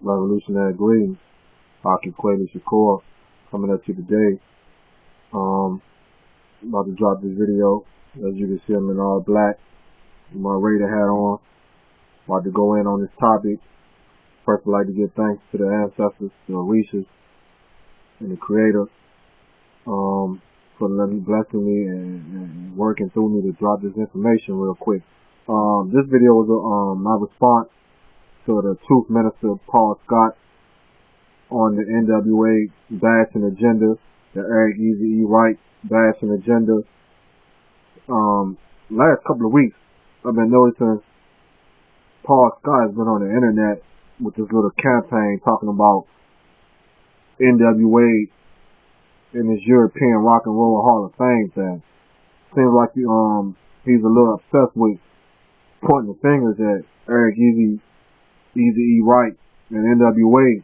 Revolutionary Greetings. Haki, Shakur, coming at you today. About to drop this video. As you can see, I'm in all black with my Raider hat on. About to go in on this topic. First, I'd like to give thanks to the ancestors, the Orishas, and the Creator, for blessing me and working through me to drop this information real quick. This video was my response to the Truth Minister Paul Scott on the N.W.A. bashing agenda, the Eric Eazy-E right bashing agenda. Last couple of weeks, I've been noticing Paul Scott has been on the internet with this little campaign talking about N.W.A. in his European Rock and Roll Hall of Fame thing. Seems like he's a little obsessed with pointing the fingers at Eric Eazy-E right and N.W.A.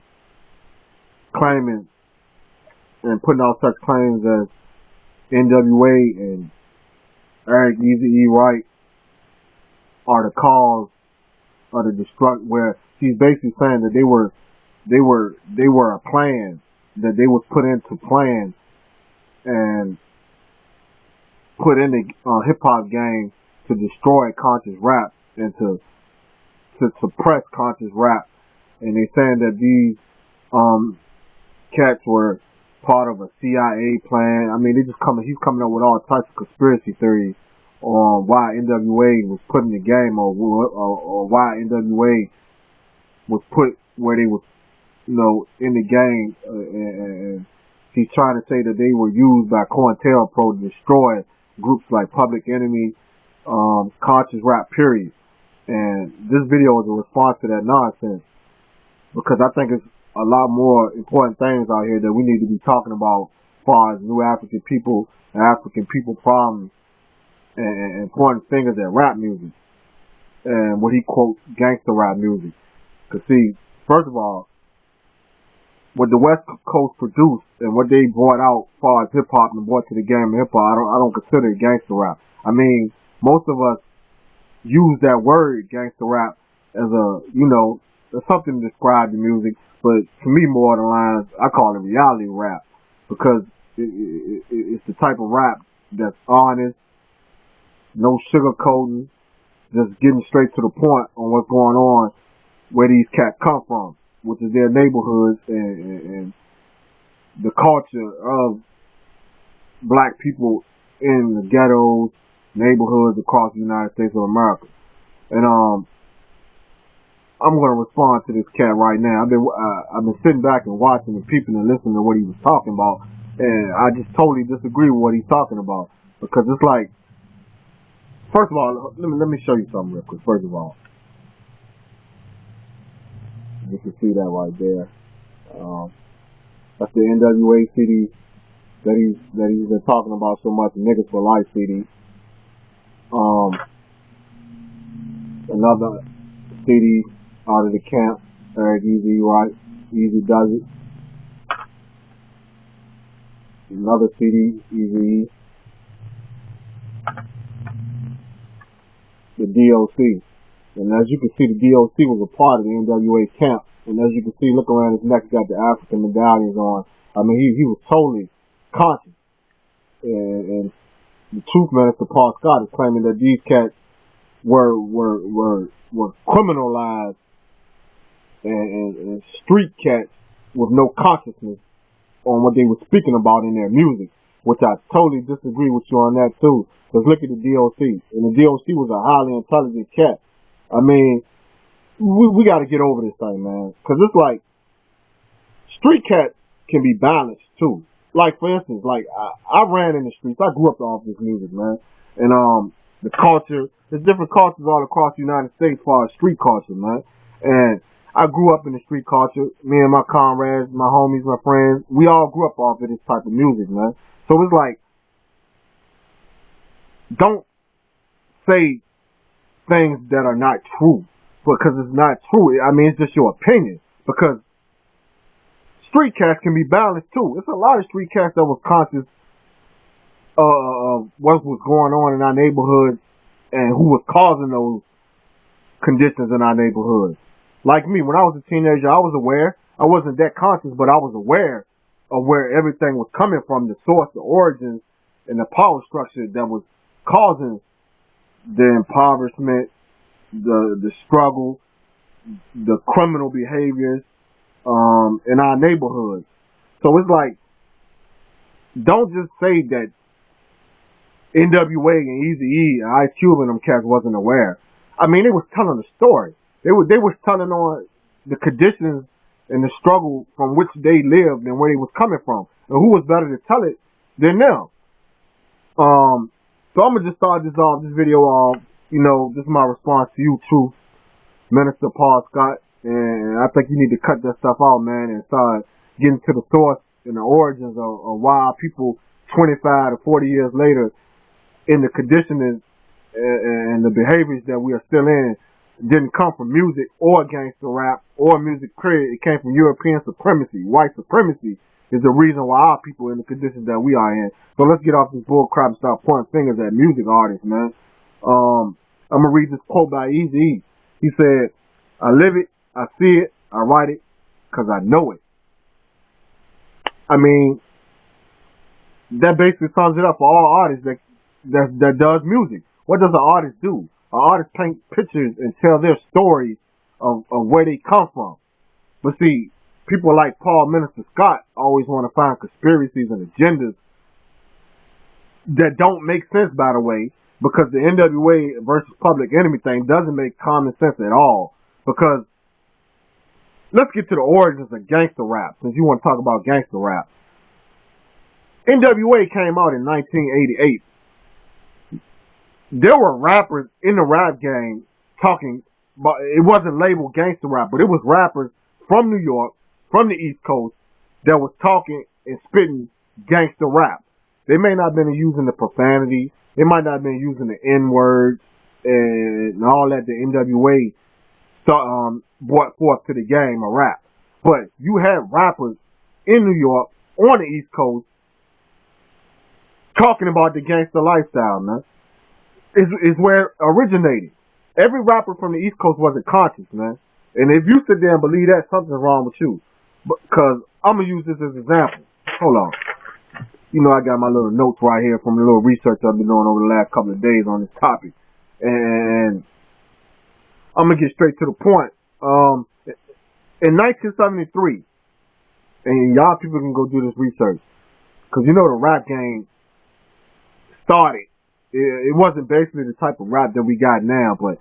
claiming and putting out such claims as N.W.A. and Eric Eazy-E right are the cause of the destruction, where he's basically saying that they were a plan, that they was put into plan and put in the hip hop game to destroy conscious rap and to suppress conscious rap. And they saying that these cats were part of a CIA plan. I mean, he's coming up with all types of conspiracy theories on why NWA was put in the game, or why NWA was put where they was, in the game. And he's trying to say that they were used by COINTELPRO to destroy groups like Public Enemy, conscious rap, period. And this video is a response to that nonsense, because I think it's a lot more important things out here that we need to be talking about as far as new African people and African people problems, and pointing fingers at rap music and what he quotes gangster rap music. Because see, first of all, what the West Coast produced and what they brought out as far as hip hop and brought to the game of hip hop, I don't consider it gangster rap. I mean, most of us use that word gangster rap as as something to describe the music, but to me, more than lines, I call it reality rap, because it's the type of rap that's honest, no sugarcoating, just getting straight to the point on what's going on, where these cats come from, which is their neighborhoods and the culture of black people in the ghettos, neighborhoods across the United States of America. And I'm going to respond to this cat right now. I've been sitting back and watching and peeping and listening to what he was talking about, and I just totally disagree with what he's talking about, because it's like, first of all, let me show you something real quick. First of all, you can see that right there. That's the N.W.A. CD that he's been talking about so much, Niggas for Life CD. Another CD out of the camp, Eric Eazy right, Easy Does It. Another CD, Eazy-E. The DOC. And as you can see, the DOC was a part of the N.W.A. camp. And as you can see, look around his neck, he's got the African medallions on. I mean, he was totally conscious. And the Truth Minister Paul Scott is claiming that these cats were criminalized and street cats with no consciousness on what they were speaking about in their music, which I totally disagree with you on that too. Because look at the DOC, and the DOC was a highly intelligent cat. I mean, we got to get over this thing, man, because it's like street cats can be balanced too. Like, for instance, like I ran in the streets. I grew up off this music, man, and the culture. There's different cultures all across the United States as far as street culture, man. And I grew up in the street culture. Me and my comrades, my homies, my friends, we all grew up off of this type of music, man. So it's like, don't say things that are not true, because it's not true. I mean, it's just your opinion, because street cats can be balanced too. It's a lot of street cats that was conscious of what was going on in our neighborhood and who was causing those conditions in our neighborhood. Like me, when I was a teenager, I was aware. I wasn't that conscious, but I was aware of where everything was coming from, the source, the origins, and the power structure that was causing the impoverishment, the struggle, the criminal behaviors in our neighborhoods. So it's like, don't just say that N.W.A. and Eazy-E and Ice Cube and them cats wasn't aware. I mean, they was telling the story. They was telling on the conditions and the struggle from which they lived and where they was coming from. And who was better to tell it than them? So I'm gonna just start this video off. You know, this is my response to you too, Minister Paul Scott. And I think you need to cut that stuff out, man, and start getting to the source and the origins of why people 25 to 40 years later in the conditioning and the behaviors that we are still in didn't come from music or gangster rap or music period. It came from European supremacy. White supremacy is the reason why our people are in the conditions that we are in. So let's get off this bull crap and start pointing fingers at music artists, man. I'm gonna read this quote by Eazy-E. He said, "I live it, I see it, I write it, 'cause I know it." I mean, that basically sums it up for all artists that does music. What does an artist do? An artist paint pictures and tell their story of where they come from. But see, people like Paul Minister Scott always want to find conspiracies and agendas that don't make sense, by the way, because the N.W.A. versus Public Enemy thing doesn't make common sense at all. Because let's get to the origins of gangster rap, since you want to talk about gangster rap. N.W.A. came out in 1988. There were rappers in the rap game talking, but it wasn't labeled gangster rap, but it was rappers from New York, from the East Coast, that was talking and spitting gangster rap. They may not have been using the profanity, they might not have been using the N-word and all that the N.W.A. brought forth to the game of rap. But you had rappers in New York, on the East Coast, talking about the gangster lifestyle, man. Is where it originated. Every rapper from the East Coast wasn't conscious, man. And if you sit there and believe that, something's wrong with you. Because I'm going to use this as an example. Hold on. You know, I got my little notes right here from the little research I've been doing over the last couple of days on this topic. And I'm going to get straight to the point. In 1973, and y'all people can go do this research, because you know the rap game started. It wasn't basically the type of rap that we got now, but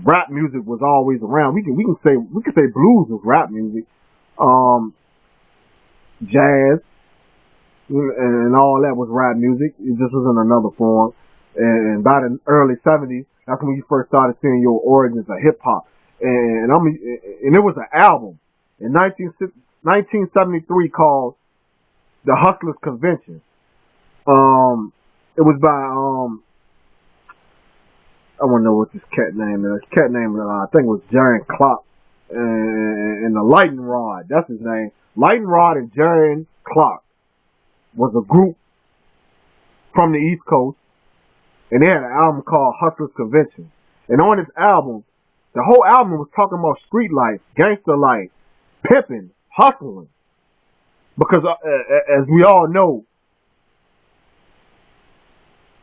rap music was always around. We can say blues was rap music, jazz, and all that was rap music. It just was in another form. And by the early 70s, that's when you first started seeing your origins of hip hop. And it was an album in 1973 called The Hustlers Convention. It was by I want to know what this cat name is. Cat name, I think it was Jaron Clark and the Lightning Rod. That's his name. Lightning Rod and Jaron Clark was a group from the East Coast, and they had an album called Hustlers Convention. And on this album, the whole album was talking about street life, gangster life, pimping, hustling. Because as we all know,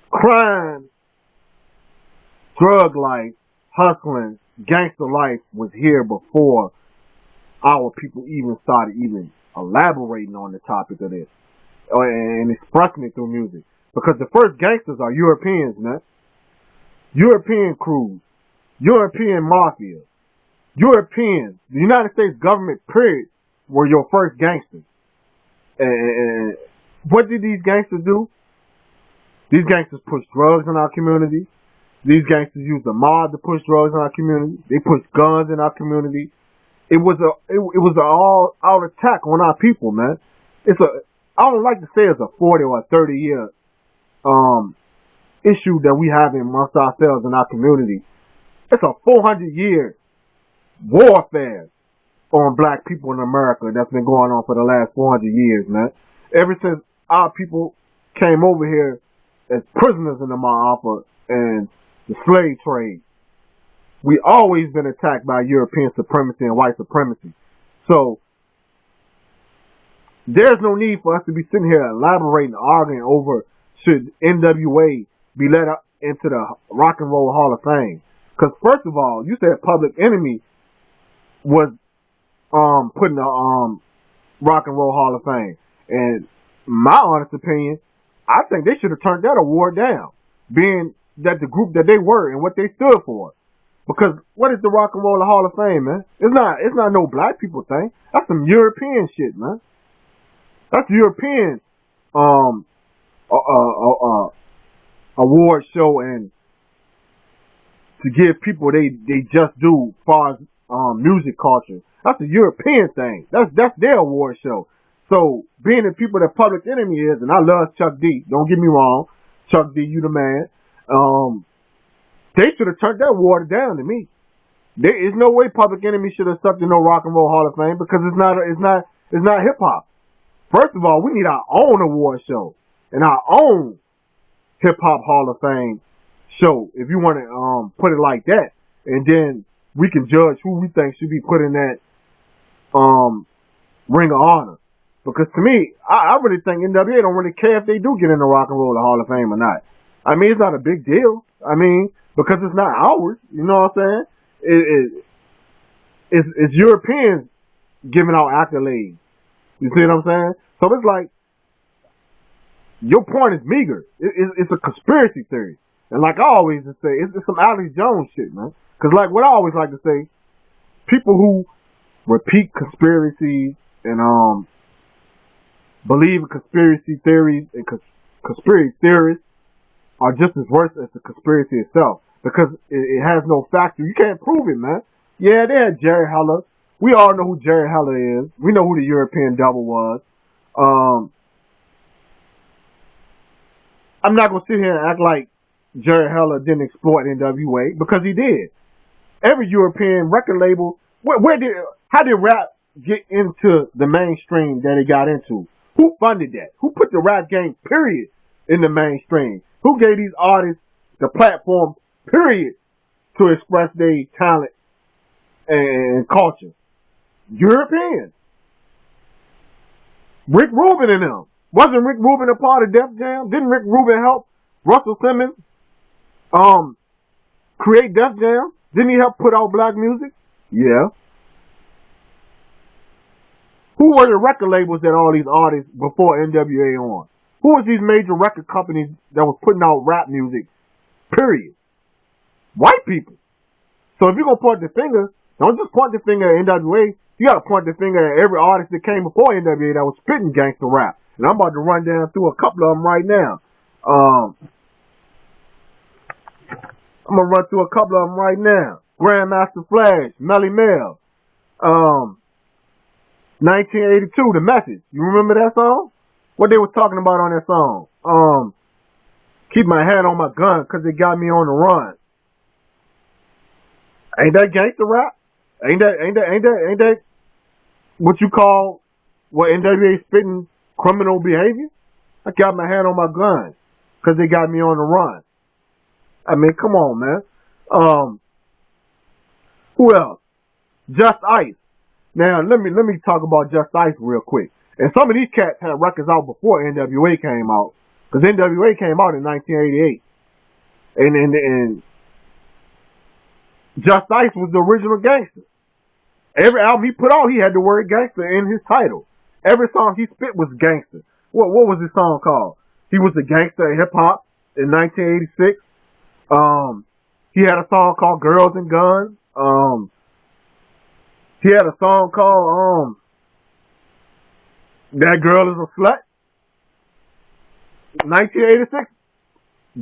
crime, drug life, hustling, gangster life was here before our people even started elaborating on the topic of this and expressing it through music. Because the first gangsters are Europeans, man. European crews, European mafia, Europeans, the United States government, period, were your first gangsters. And what did these gangsters do? These gangsters pushed drugs in our community. These gangsters used the mob to push drugs in our community. They pushed guns in our community. It was an all-out attack on our people, man. I don't like to say it's a 40 or a 30 year issue that we have amongst ourselves in our community. It's a 400-year warfare on black people in America that's been going on for the last 400 years, man. Ever since our people came over here as prisoners in the Ma'afa and the slave trade. we always been attacked by European supremacy and white supremacy. So there's no need for us to be sitting here elaborating, arguing over should N.W.A. be let up into the Rock and Roll Hall of Fame. Because first of all, you said Public Enemy was put in the Rock and Roll Hall of Fame. And my honest opinion, I think they should have turned that award down, being that the group that they were and what they stood for. Because what is the Rock and Roll Hall of Fame, man? It's not no black people thing. That's some European shit, man. That's European award show, and to give people they just do as far as music culture. That's a European thing. That's their award show. So being the people that Public Enemy is, and I love Chuck D. Don't get me wrong, Chuck D, you the man. They should have turned that award down to me. There is no way Public Enemy should have stuck to no Rock and Roll Hall of Fame because it's not hip hop. First of all, we need our own award show and our own hip hop Hall of Fame show, if you want to put it like that, and then we can judge who we think should be put in that Ring of Honor. Because to me, I really think N.W.A. don't really care if they do get in the Rock and Roll Hall of Fame or not. I mean, it's not a big deal. I mean, because it's not ours. You know what I'm saying? It's Europeans giving out accolades. You see what I'm saying? So it's like, your point is meager. It's a conspiracy theory. And like I always say, it's some Alex Jones shit, man. Because like what I always like to say, people who repeat conspiracies and believe in conspiracy theories and conspiracy theorists are just as worse as the conspiracy itself. Because it has no factor. You can't prove it, man. Yeah, they had Jerry Heller. We all know who Jerry Heller is. We know who the European Devil was. I'm not going to sit here and act like Jerry Heller didn't exploit N.W.A. because he did. Every European record label, how did rap get into the mainstream that it got into? Who funded that? Who put the rap game, period, in the mainstream? Who gave these artists the platform, period, to express their talent and culture? Europeans. Rick Rubin and them. Wasn't Rick Rubin a part of Def Jam? Didn't Rick Rubin help Russell Simmons create Def Jam? Didn't he help put out black music? Yeah. Who were the record labels that all these artists before N.W.A. on? Who was these major record companies that was putting out rap music? Period. White people. So if you're going to point the finger, don't just point the finger at N.W.A. You got to point the finger at every artist that came before N.W.A. that was spitting gangster rap. And I'm about to run down through a couple of them right now. I'm going to run through a couple of them right now. Grandmaster Flash, Melly Mel. 1982, The Message. You remember that song? What they was talking about on that song? Keep my hand on my gun because it got me on the run. Ain't that gangster rap? Ain't that what you call what N.W.A. spitting criminal behavior? I got my hand on my gun because they got me on the run. I mean, come on, man. Who else? Just Ice. Now, let me talk about Just Ice real quick. And some of these cats had records out before N.W.A. came out. Because N.W.A. came out in 1988. And Just Ice was the original gangster. Every album he put out, he had the word gangster in his title. Every song he spit was gangster. What was his song called? He was the gangster of hip-hop in 1986. He had a song called Girls and Guns. He had a song called That Girl Is a Slut. 1986.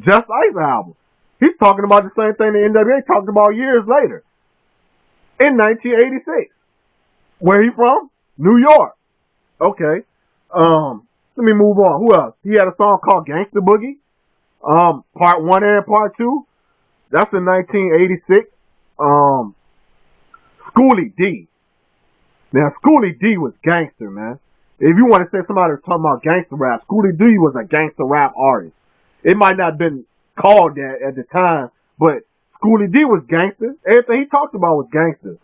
Just Ice album. He's talking about the same thing that N.W.A. talked about years later. In 1986. Where he from? New York. Okay. Let me move on. Who else? He had a song called Gangsta Boogie. Part 1 and Part 2. That's in 1986. Schoolie D. Now, Schoolie D was gangster, man. If you want to say somebody was talking about gangster rap, Schoolie D was a gangster rap artist. It might not have been called that at the time, but Schoolie D was gangster. Everything he talked about was gangster.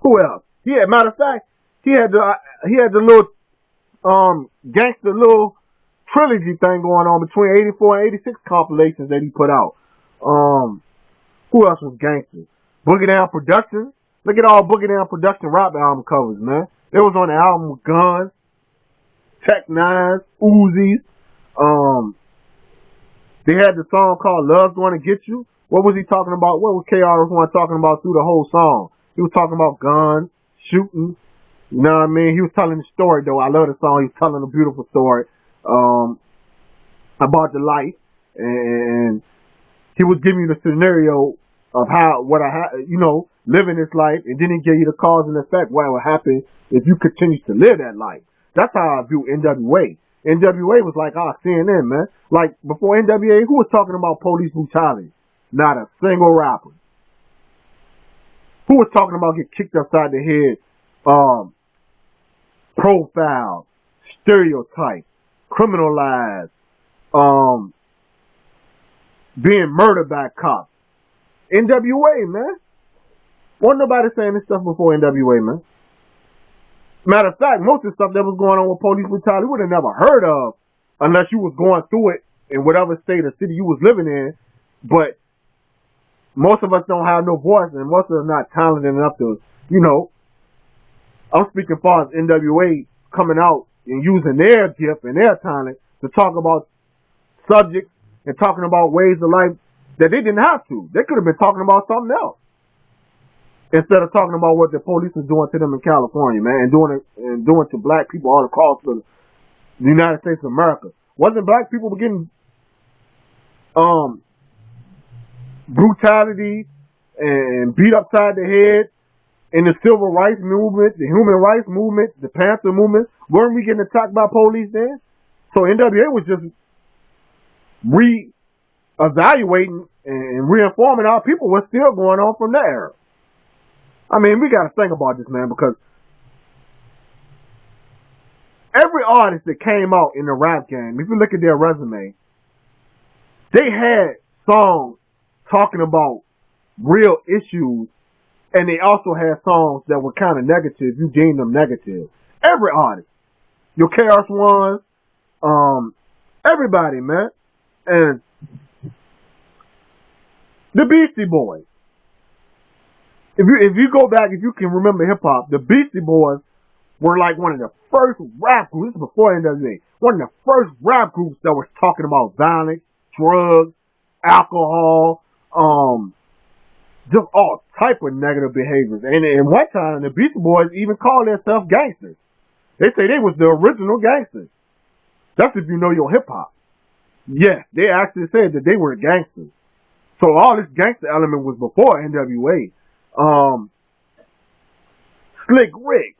Who else? Yeah, matter of fact, he had the little gangster little trilogy thing going on between 84 and 86 compilations that he put out. Who else was gangster? Boogie Down Productions. Look at all Boogie Down Production rap album covers, man. They was on the album with Guns, Tech Nines, Uzis. They had the song called Love's Gonna Get You. What was he talking about? What was KRS-One talking about through the whole song? He was talking about guns, shooting. You know what I mean? He was telling the story, though. I love the song. He was telling a beautiful story about the life. And he was giving you the scenario of living this life. And then he gave you the cause and effect, what would happen if you continue to live that life. That's how I view N.W.A. N.W.A. was like, CNN, man. Like, before N.W.A., who was talking about police brutality? Not a single rapper. Who was talking about getting kicked upside the head, profile, stereotype, criminalized, being murdered by cops? N.W.A., man. Wasn't nobody saying this stuff before N.W.A., man. Matter of fact, most of the stuff that was going on with police brutality, you would have never heard of unless you was going through it in whatever state or city you was living in. But most of us don't have no voice, and most of us not talented enough to, I'm speaking far as N.W.A. coming out and using their gift and their talent to talk about subjects and talking about ways of life that they didn't have to. They could have been talking about something else instead of talking about what the police was doing to them in California, man, and doing to black people all across the United States of America. Wasn't black people getting brutality and beat upside the head in the civil rights movement, the human rights movement, the Panther movement? Weren't we getting attacked by police then? So N.W.A. was just re-evaluating and reinforming our people what's still going on from that era. I mean, we got to think about this, man, because every artist that came out in the rap game, if you look at their resume, they had songs talking about real issues, and they also had songs that were kind of negative. You deemed them negative. Every artist, your KRS-One, everybody, man, and the Beastie Boys. If you go back, if you can remember hip hop, the Beastie Boys were like one of the first rap groups. This is before N.W.A. One of the first rap groups that was talking about violence, drugs, alcohol, just all type of negative behaviors. And one time, the Beastie Boys even called themselves gangsters. They say they was the original gangsters. That's if you know your hip hop. Yes, they actually said that they were gangsters. So all this gangster element was before N.W.A. Slick Rick.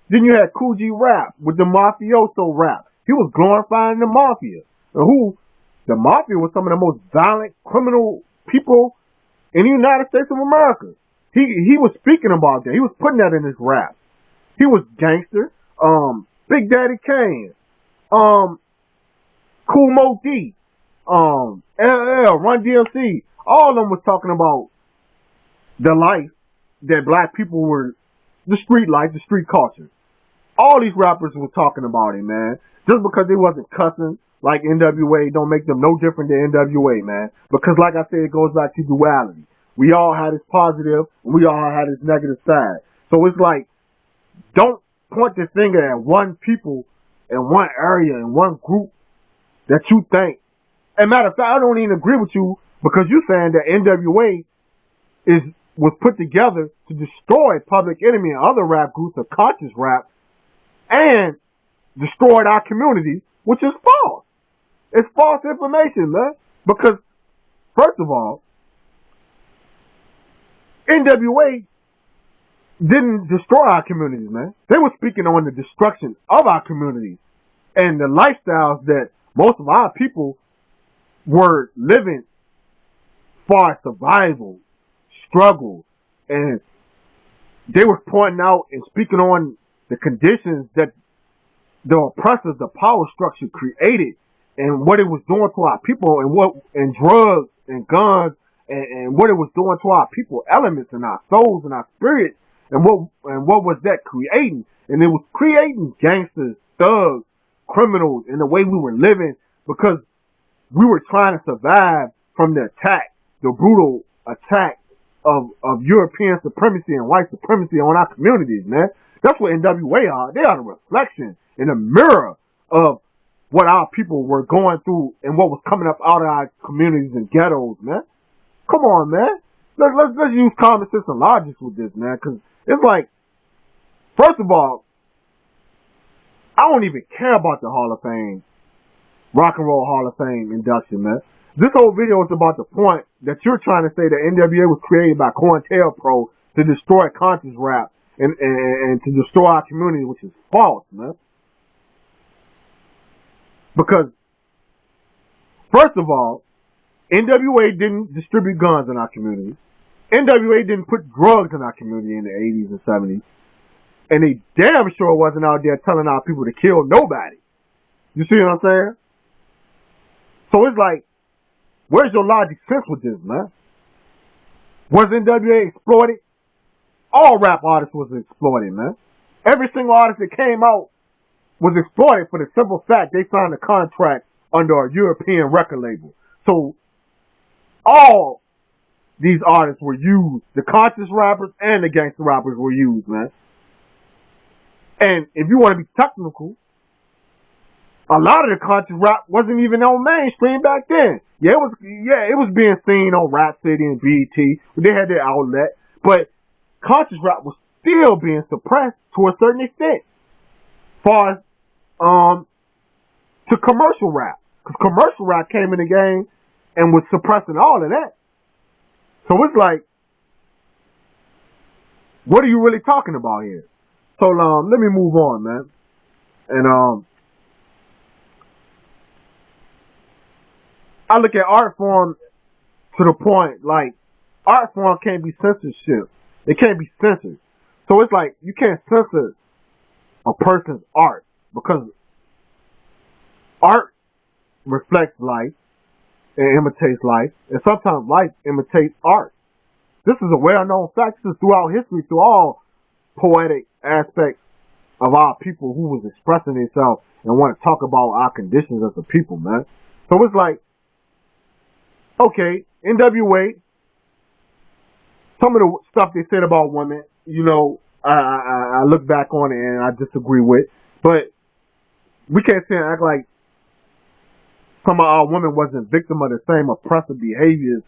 Then you had Cool G Rap with the mafioso rap. He was glorifying the mafia. And the mafia was some of the most violent criminal people in the United States of America. He was speaking about that. He was putting that in his rap. He was gangster. Big Daddy Kane. Kool Moe Dee. LL, Run DMC. All of them was talking about the life that black people were, the street life, the street culture. All these rappers were talking about it, man. Just because they wasn't cussing like N.W.A. don't make them no different than N.W.A., man. Because like I said, it goes back to duality. We all had this positive, and we all had this negative side. So it's like, don't point the finger at one people in one area, in one group that you think. And matter of fact, I don't even agree with you because you're saying that N.W.A. was put together to destroy Public Enemy and other rap groups of conscious rap and destroyed our communities, which is false. It's false information, man. Because, first of all, N.W.A. didn't destroy our communities, man. They were speaking on the destruction of our communities and the lifestyles that most of our people were living for survival, struggle, and they were pointing out and speaking on the conditions that the oppressors, the power structure created and what it was doing to our people and drugs and guns and what it was doing to our people, elements and our souls and our spirits, and what was that creating? And it was creating gangsters, thugs, criminals, in the way we were living, because we were trying to survive from the attack, the brutal attack of European supremacy and white supremacy on our communities, man. That's what N.W.A are. They are the reflection and the mirror of what our people were going through and what was coming up out of our communities and ghettos, man. Come on, man. Let's use common sense and logic with this, man, because it's like, first of all, I don't even care about the Hall of Fame, Rock and Roll Hall of Fame induction, man. This whole video is about the point that you're trying to say that N.W.A was created by COINTELPRO to destroy conscious rap and to destroy our community, which is false, man. Because, first of all, N.W.A didn't distribute guns in our community. N.W.A didn't put drugs in our community in the 80s and 70s. And they damn sure wasn't out there telling our people to kill nobody. You see what I'm saying? So it's like, where's your logic sense with this, man? Was N.W.A exploited? All rap artists was exploited, man. Every single artist that came out was exploited for the simple fact they signed a contract under a European record label. So all these artists were used. The conscious rappers and the gangster rappers were used, man. And if you want to be technical, a lot of the conscious rap wasn't even on mainstream back then. Yeah, it was being seen on Rap City and BET. They had their outlet, but conscious rap was still being suppressed to a certain extent, as far as to commercial rap, because commercial rap came in the game and was suppressing all of that. So it's like, what are you really talking about here? So let me move on, man. And I look at art form to the point, like, art form can't be censorship. It can't be censored. So it's like, you can't censor a person's art, because art reflects life and imitates life, and sometimes life imitates art. This is a well-known fact. This is throughout history, through all poetic aspects of our people who was expressing themselves and want to talk about our conditions as a people, man. So it's like, okay, N.W.A, some of the stuff they said about women, you know, I look back on it and I disagree with, but we can't sit and act like some of our women wasn't victim of the same oppressive behaviors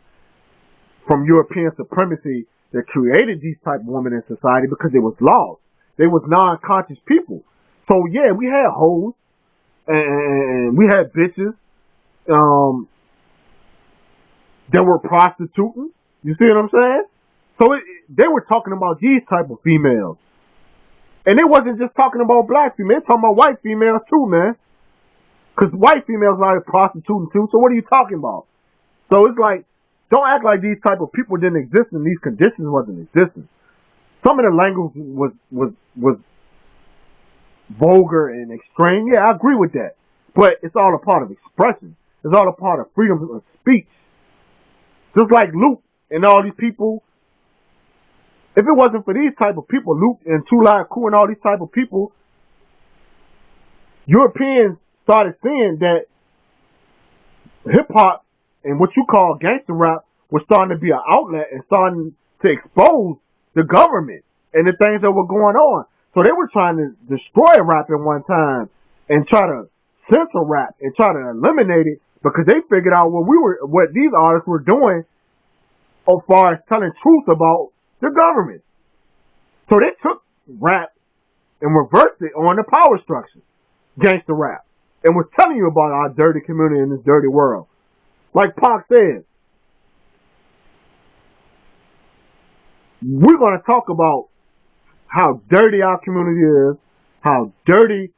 from European supremacy that created these type of women in society, because they was lost. They was non-conscious people. So yeah, we had hoes and we had bitches that were prostituting. You see what I'm saying? So they were talking about these type of females. And they wasn't just talking about black females, they talking about white females too, man. Because white females are prostituting too, so what are you talking about? So it's like, don't act like these type of people didn't exist and these conditions wasn't existing. Some of the language was vulgar and extreme. Yeah, I agree with that. But it's all a part of expression. It's all a part of freedom of speech. Just like Luke and all these people, if it wasn't for these type of people, Luke and Two Live Crew and all these type of people, Europeans started seeing that hip hop and what you call gangster rap was starting to be an outlet and starting to expose the government and the things that were going on. So they were trying to destroy rap at one time and try to censor rap and try to eliminate it, because they figured out what these artists were doing as far as telling truth about the government. So they took rap and reversed it on the power structure, gangster rap, and was telling you about our dirty community in this dirty world. Like Pac said, we're going to talk about how dirty our community is, how dirty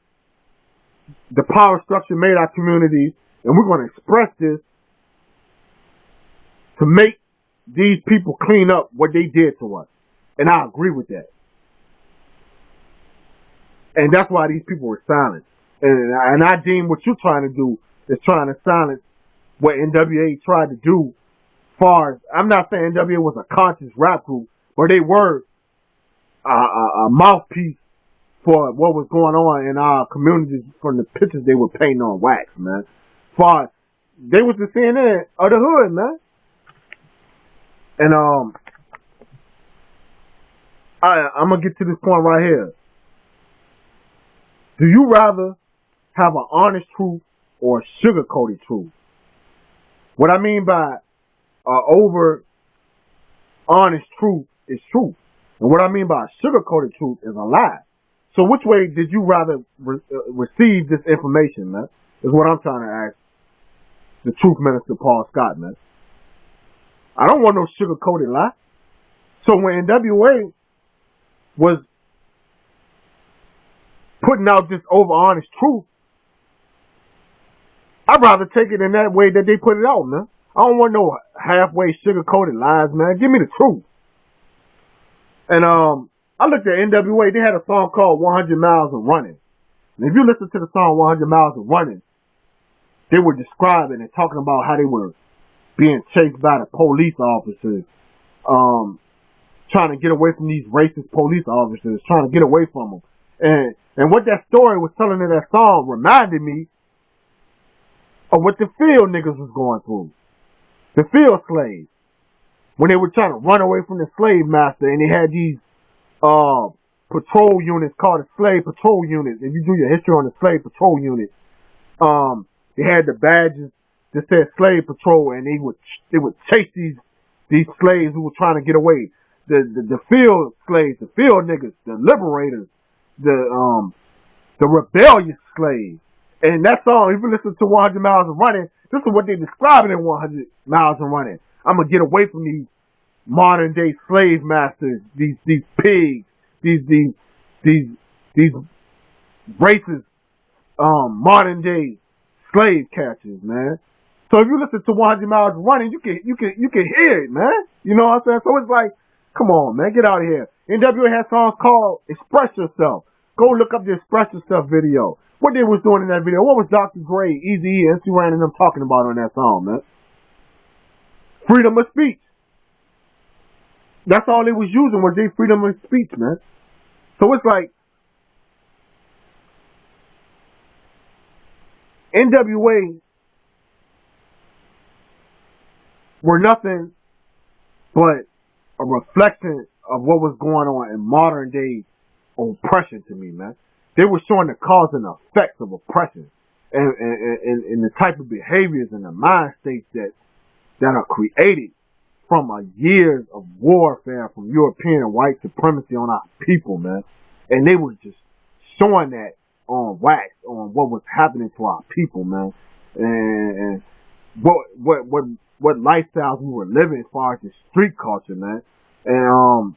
the power structure made our communities, and we're going to express this to make these people clean up what they did to us. And I agree with that. And that's why these people were silent. And I deem what you're trying to do is trying to silence what N.W.A tried to do Far as, I'm not saying N.W.A was a conscious rap group, but they were a mouthpiece for what was going on in our communities from the pictures they were painting on wax, man. Far as, they was the CNN of the hood, man. And I'm gonna get to this point right here. Do you rather have an honest truth or a sugar-coated truth? What I mean by over honest truth is truth. And what I mean by sugar-coated truth is a lie. So which way did you rather receive this information, man? Is what I'm trying to ask the Truth Minister Paul Scott, man. I don't want no sugar-coated lie. So when N.W.A was putting out this over-honest truth, I'd rather take it in that way that they put it out, man. I don't want no halfway sugar-coated lies, man. Give me the truth. And I looked at N.W.A. They had a song called 100 Miles of Running. And if you listen to the song 100 Miles of Running, they were describing and talking about how they were being chased by the police officers, trying to get away from these racist police officers, trying to get away from them. And what that story was telling in that song reminded me of what the field niggas was going through. The field slaves. When they were trying to run away from the slave master, and they had these patrol units called the slave patrol units. If you do your history on the slave patrol unit, they had the badges that said slave patrol, and they would chase these slaves who were trying to get away. The field slaves, the field niggas, the liberators, the rebellious slaves. And that song, if you listen to 100 Miles of Running, this is what they describe in 100 Miles of Running. I'm gonna get away from these modern day slave masters, these pigs, these racist modern day slave catchers, man. So if you listen to 100 Miles of Running, you can hear it, man. You know what I'm saying? So it's like, come on, man, get out of here. N.W.A has songs called Express Yourself. Go look up the Express Yourself video. What they was doing in that video? What was Dr. Dre, Eazy-E, N.W.A and them talking about on that song, man? Freedom of speech. That's all they was using was their freedom of speech, man. So it's like N.W.A were nothing but a reflection of what was going on in modern day oppression to me, man. They were showing the cause and effects of oppression and the type of behaviors and the mind states that are created from years of warfare from European and white supremacy on our people, man. And they were just showing that on wax, on what was happening to our people, man. And what lifestyles we were living as far as the street culture, man. And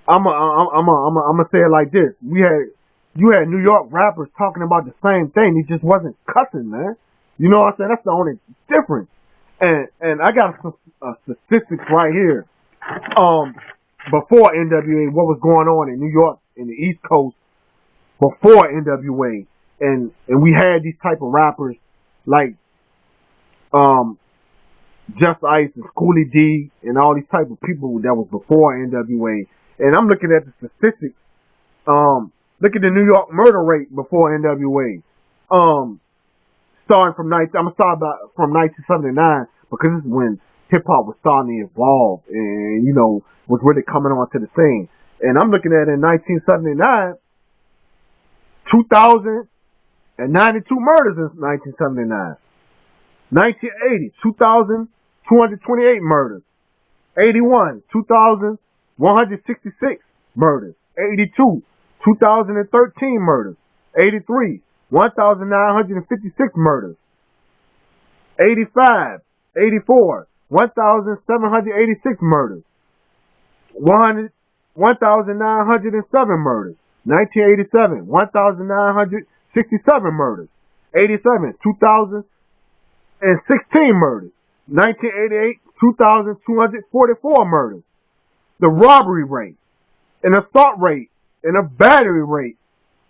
I'm gonna say it like this: you had New York rappers talking about the same thing. He just wasn't cussing, man. You know what I'm saying? That's the only difference. And I got some statistics right here. Before N.W.A, what was going on in New York in the East Coast before N.W.A, and we had these type of rappers like Just Ice and Schoolie D and all these type of people that was before N.W.A. And I'm looking at the statistics. Look at the New York murder rate before N.W.A. Starting from I'm gonna start from 1979 because this is when hip hop was starting to evolve and was really coming onto the scene. And I'm looking at in 1979, 2,092 murders in 1979. 1980, 2,228 murders. 81, 2,166 murders. 82, 2,013 murders. 83, 1,956 murders. 85, 84, 1,786 murders. 1,907 murders. 1987, 1,967 murders. 87, 2,016 murders. 1988, 2,244 murders. The robbery rate, and assault rate, and a battery rate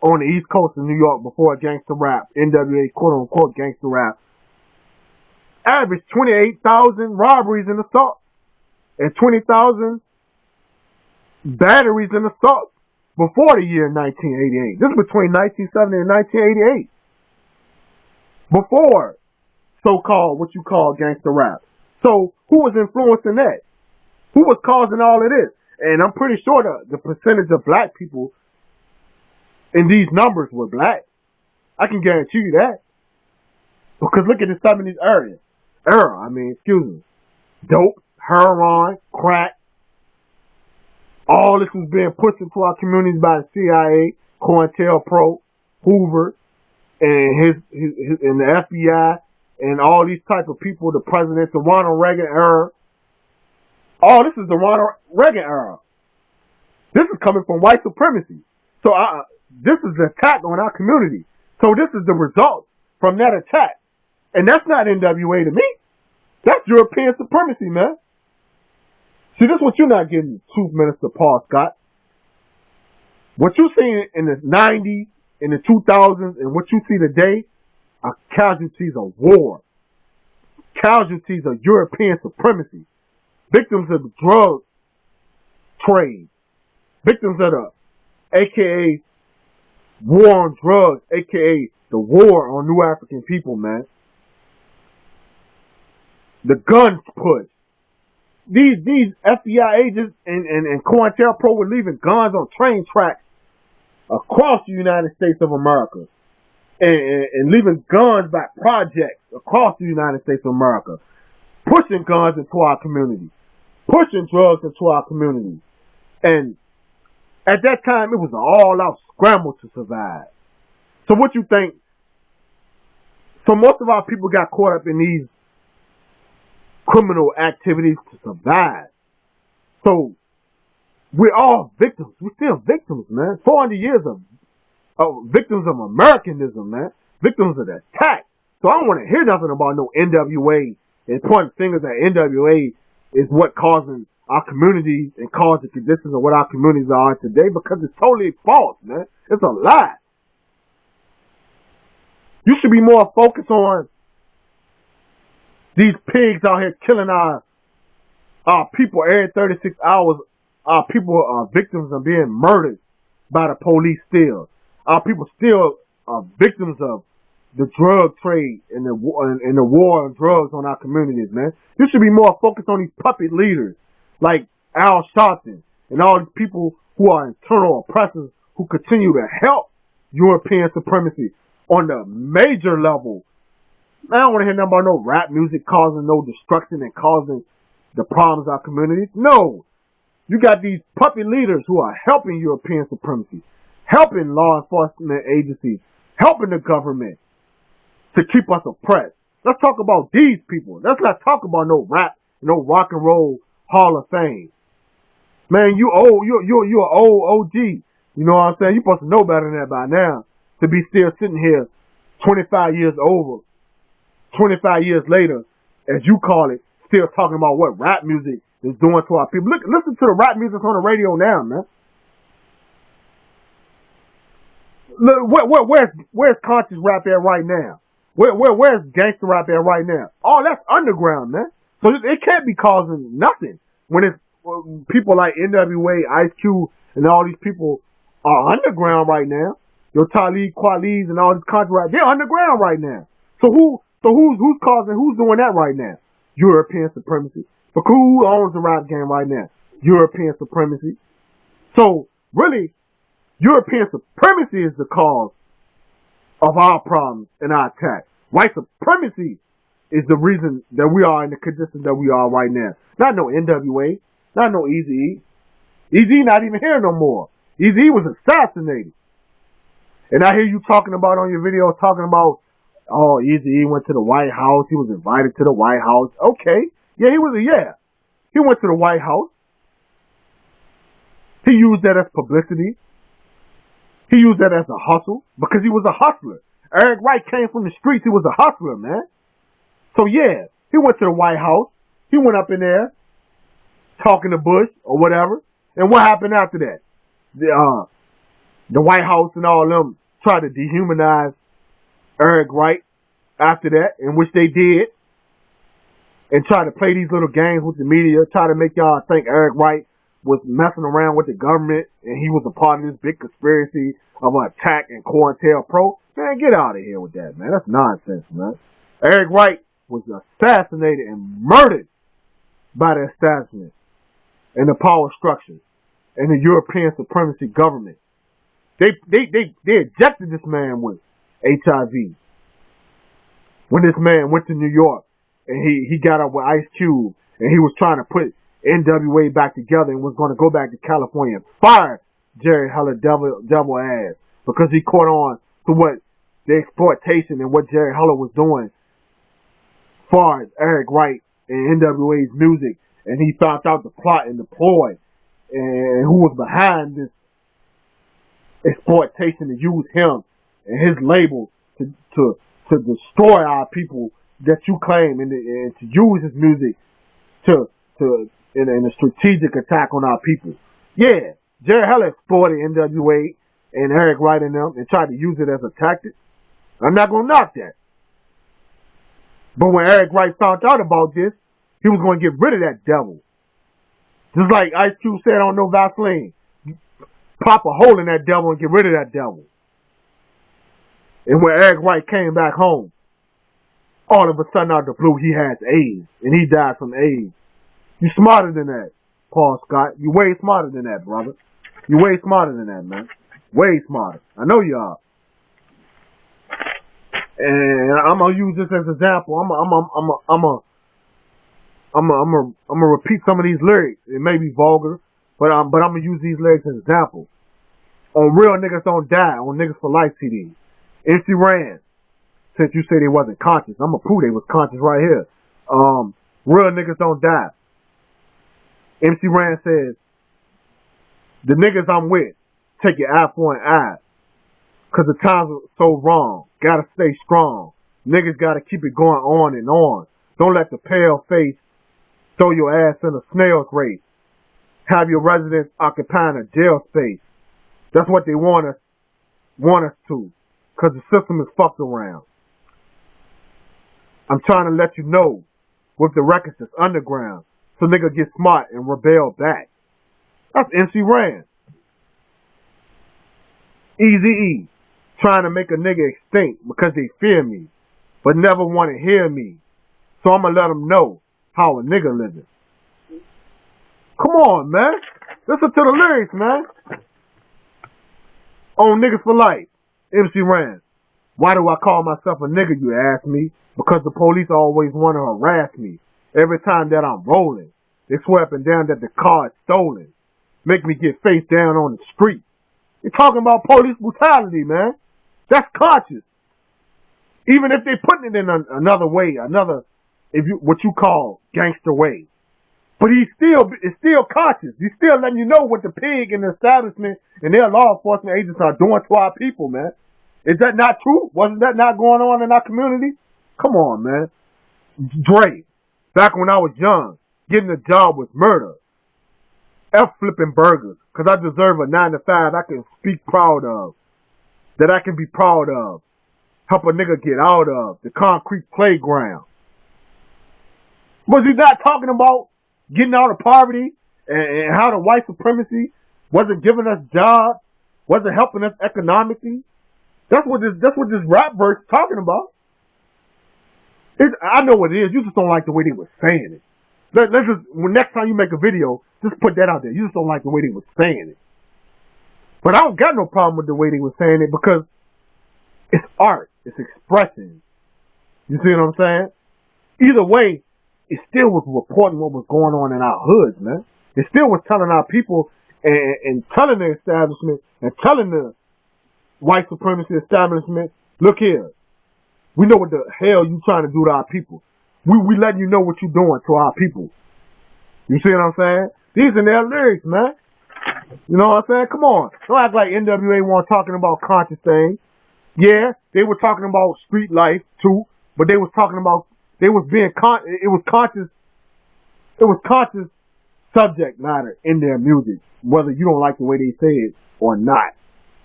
on the East Coast of New York before gangster rap, N.W.A quote unquote gangster rap, averaged 28,000 robberies and assaults and 20,000 batteries and assaults before the year 1988. This is between 1970 and 1988. Before so-called, what you call gangster rap. So who was influencing that? Who was causing all of this? And I'm pretty sure the percentage of black people in these numbers were black. I can guarantee you that. Because look at the 70s era. Dope, heroin, crack. All this was being pushed into our communities by the CIA, COINTELPRO, Hoover, and and the FBI, and all these type of people, the president, the Ronald Reagan era. Oh, this is the Ronald Reagan era. This is coming from white supremacy. So this is an attack on our community. So this is the result from that attack. And that's not N.W.A. to me. That's European supremacy, man. See, this is what you're not getting, Chief Minister Paul Scott. What you see in the 90s, in the 2000s, and what you see today are casualties of war. Casualties of European supremacy. Victims of the drug trade. Victims of the, a.k.a. war on drugs, a.k.a. the war on new African people, man. The guns push. These FBI agents and COINTELPRO were leaving guns on train tracks across the United States of America. And leaving guns by projects across the United States of America. Pushing guns into our community. Pushing drugs into our community. And at that time, it was an all-out scramble to survive. So what you think? So most of our people got caught up in these criminal activities to survive. So we're all victims. We're still victims, man. 400 years of victims of Americanism, man. Victims of the attack. So I don't want to hear nothing about no N.W.A. and pointing fingers at N.W.A. is what causing our communities and cause the conditions of what our communities are today, because it's totally false, man. It's a lie. You should be more focused on these pigs out here killing our people every 36 hours. Our people are victims of being murdered by the police still. Our people still are victims of the drug trade and the war on drugs on our communities, man. You should be more focused on these puppet leaders like Al Sharpton and all these people who are internal oppressors who continue to help European supremacy on the major level. I don't want to hear nothing about no rap music causing no destruction and causing the problems of our communities. No. You got these puppet leaders who are helping European supremacy, helping law enforcement agencies, helping the government to keep us oppressed. Let's talk about these people. Let's not talk about no rap, no rock and roll Hall of Fame. Man, you're an old OG. You know what I'm saying? You're supposed to know better than that by now. To be still sitting here 25 years over, 25 years later, as you call it, still talking about what rap music is doing to our people. Listen to the rap music on the radio now, man. Look, where's conscious rap at right now? Where's gangster rap at right now? Oh, that's underground, man. So it can't be causing nothing when it's people like N.W.A, Ice Cube, and all these people are underground right now. Your Talib Kweli's and all these country rap, they're underground right now. So who's doing that right now? European supremacy. But who owns the rap game right now? European supremacy. So really, European supremacy is the cause of our problems and our attack. White supremacy is the reason that we are in the condition that we are right now. Not no N.W.A, not no Eazy-E. Eazy-E not even here no more. Eazy-E was assassinated. And I hear you talking about on your video, talking about, oh, Eazy-E went to the White House. He was invited to the White House. Okay. Yeah, he went to the White House. He used that as publicity. He used that as a hustle because he was a hustler. Eric Wright came from the streets. He was a hustler, man. So yeah, he went to the White House. He went up in there talking to Bush or whatever. And what happened after that? The White House and all of them tried to dehumanize Eric Wright after that, in which they did. and try to play these little games with the media, try to make y'all think Eric Wright was messing around with the government and he was a part of this big conspiracy of an attack and COINTELPRO. Man, get out of here with that, man. That's nonsense, man. Eric Wright was assassinated and murdered by the establishment and the power structures and the European supremacy government. They ejected this man with HIV when this man went to New York and he got up with Ice Cube and he was trying to put N.W.A. back together and was going to go back to California and fire Jerry Heller devil ass because he caught on to what the exploitation and what Jerry Heller was doing as far as Eric Wright and N.W.A.'s music, and he found out the plot and the ploy and who was behind this exploitation to use him and his label to destroy our people that you claim and to use his music in a strategic attack on our people. Yeah, Jerry Heller exploited N.W.A. and Eric Wright and them and tried to use it as a tactic. I'm not going to knock that. But when Eric Wright found out about this, he was going to get rid of that devil. Just like Ice Cube said on No Vaseline. Pop a hole in that devil and get rid of that devil. And when Eric Wright came back home, all of a sudden out of the blue, he has AIDS. And he died from AIDS. You smarter than that, Paul Scott. You way smarter than that, brother. You way smarter than that, man. Way smarter. I know you are. And I'm gonna use this as an example. I'm gonna repeat some of these lyrics. It may be vulgar, but I'm gonna use these lyrics as an example. On Real Niggas Don't Die, on Niggas for Life CD. MC Ran, since you say they wasn't conscious, I'm gonna prove they was conscious right here. Real Niggas Don't Die. MC Ran says, the niggas I'm with, take your eye for an eye. Cause the times are so wrong. Gotta stay strong. Niggas gotta keep it going on and on. Don't let the pale face throw your ass in a snail's race. Have your residents occupying a jail space. That's what they want us to. Cause the system is fucked around. I'm trying to let you know with the records that's underground. So nigga get smart and rebel back. That's MC Ran. Eazy-E. Trying to make a nigga extinct because they fear me, but never want to hear me. So I'ma let them know how a nigga living. Come on, man. Listen to the lyrics, man. On Niggas for Life, MC Ran. Why do I call myself a nigga, you ask me? Because the police always want to harass me. Every time that I'm rolling, they swear up and down that the car is stolen. Make me get face down on the street. You're talking about police brutality, man. That's conscious. Even if they're putting it in another way, what you call gangster way. But it's still conscious. He's still letting you know what the pig and the establishment and their law enforcement agents are doing to our people, man. Is that not true? Wasn't that not going on in our community? Come on, man. Dre, back when I was young, getting a job was murder. Flipping burgers, cause I deserve a 9 to 5 I can speak proud of. That I can be proud of. Help a nigga get out of the concrete playground. Was he not talking about getting out of poverty and how the white supremacy wasn't giving us jobs, wasn't helping us economically? That's what this rap verse is talking about. I know what it is. You just don't like the way they were saying it. Next time you make a video, just put that out there. You just don't like the way they were saying it. But I don't got no problem with the way they were saying it because it's art. It's expression. You see what I'm saying? Either way, it still was reporting what was going on in our hoods, man. It still was telling our people and telling the establishment and telling the white supremacy establishment, look here, we know what the hell you trying to do to our people. We letting you know what you doing to our people. You see what I'm saying? These are their lyrics, man. You know what I'm saying? Come on. Don't act like N.W.A. weren't talking about conscious things. Yeah, they were talking about street life too, but they was talking about, it was conscious subject matter in their music, whether you don't like the way they say it or not.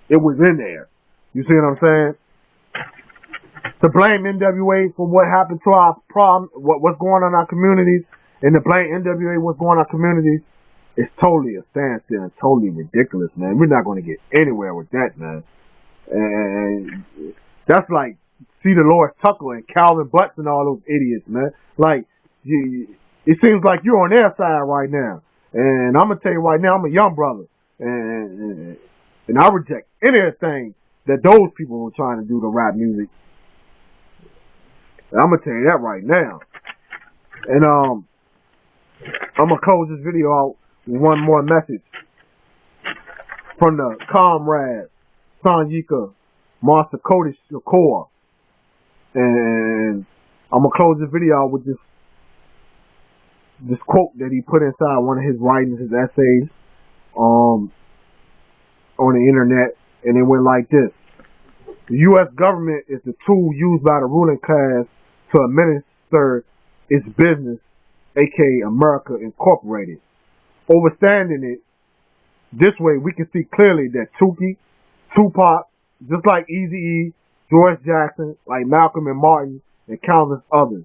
It was in there. You see what I'm saying? To blame N.W.A. for what happened to our problem, what's going on in our communities, and to blame N.W.A. what's going on in our communities, it's totally a standstill and totally ridiculous, man. We're not going to get anywhere with that, man. And that's like Cedar Lord Tucker and Calvin Butts and all those idiots, man. Like, it seems like you're on their side right now. And I'm going to tell you right now, I'm a young brother. And I reject anything that those people were trying to do to rap music. And I'm going to tell you that right now. And I'm going to close this video out with one more message from the comrade, Sanyika Master Cody Shakur. And I'm going to close this video out with this quote that he put inside one of his writings, his essays, on the internet, and it went like this. The U.S. government is the tool used by the ruling class to administer its business, aka America Incorporated. Overstanding it this way, we can see clearly that Tupac, just like Eazy-E, George Jackson, like Malcolm and Martin, and countless others,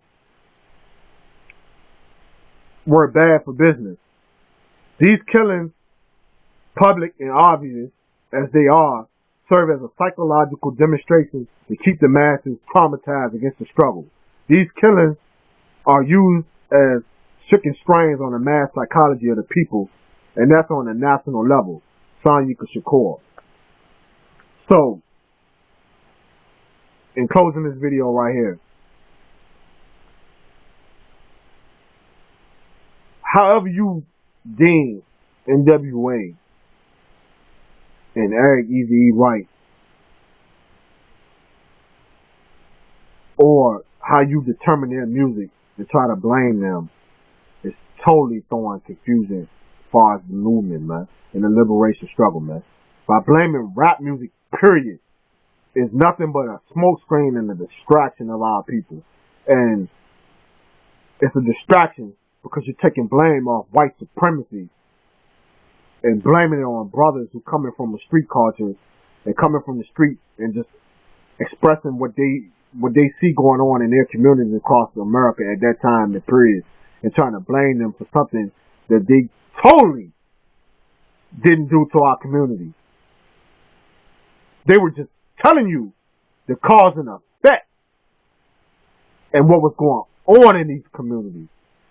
were bad for business. These killings, public and obvious as they are, serve as a psychological demonstration to keep the masses traumatized against the struggle. These killings are used as shocking strains on the mass psychology of the people, and that's on a national level. Sanyika Shakur. So, in closing this video right here, however you deem N.W.A. and Eric Eazy-E right, or how you determine their music and try to blame them, is totally throwing confusion as far as the movement, man, and the liberation struggle, man. By blaming rap music, period, is nothing but a smokescreen and a distraction of our people. And it's a distraction because you're taking blame off white supremacy and blaming it on brothers who coming from a street culture and coming from the street and just expressing what they see going on in their communities across America at that time and period, and trying to blame them for something that they totally didn't do to our community. They were just telling you the cause and effect and what was going on in these communities.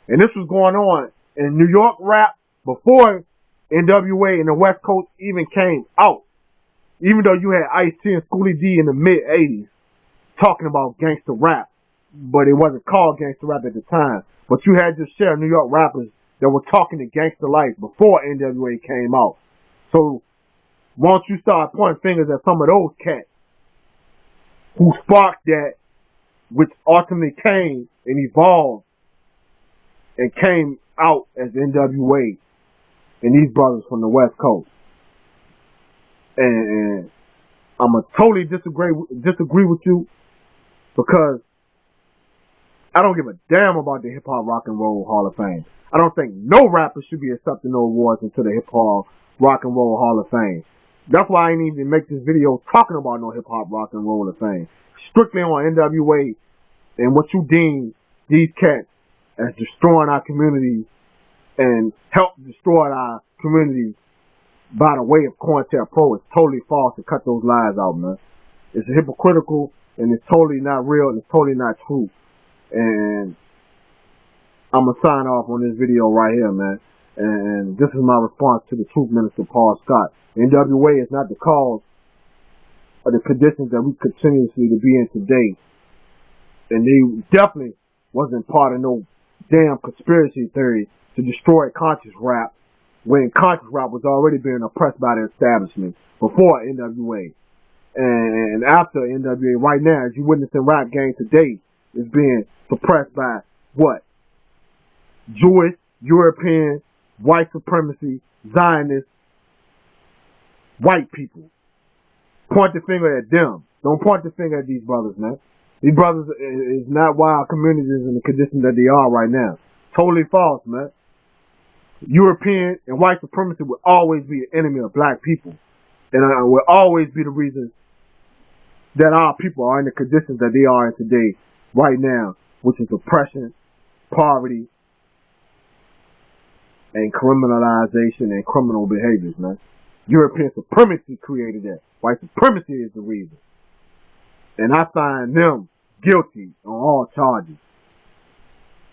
And this was going on in New York rap before N.W.A. and the West Coast even came out. Even though you had Ice-T and Schoolie D in the mid-'80s talking about gangster rap, but it wasn't called gangster rap at the time. But you had your share of New York rappers that were talking to gangster life before N.W.A. came out. So once you start pointing fingers at some of those cats who sparked that, which ultimately came and evolved and came out as N.W.A. and these brothers from the West Coast. And I'm going to totally disagree with you, because I don't give a damn about the Hip Hop Rock and Roll Hall of Fame. I don't think no rapper should be accepting no awards into the Hip Hop Rock and Roll Hall of Fame. That's why I ain't even make this video talking about no Hip Hop Rock and Roll of Fame. Strictly on N.W.A. and what you deem these cats as destroying our communities and help destroy our communities by the way of COINTELPRO is totally false to cut those lies out, man. It's hypocritical and it's totally not real and it's totally not true. And I'm going to sign off on this video right here, man. And this is my response to the Truth Minister Paul Scott. N.W.A. is not the cause of the conditions that we continuously to be in today. And they definitely wasn't part of no damn conspiracy theory to destroy conscious rap, when conscious rap was already being oppressed by the establishment before N.W.A. And after N.W.A. right now, as you witness in rap game today, is being suppressed by what? Jewish, European, white supremacy, Zionist, white people. Point the finger at them. Don't point the finger at these brothers, man. These brothers is not why our community is in the condition that they are right now. Totally false, man. European and white supremacy will always be the enemy of black people. And will always be the reason that our people are in the conditions that they are in today, right now, which is oppression, poverty, and criminalization and criminal behaviors, man. European supremacy created that. White supremacy is the reason. And I find them guilty on all charges.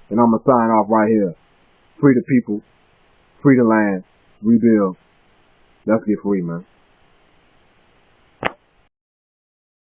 And I'm going to sign off right here. Free the people, free the land, rebuild. Let's get free, man.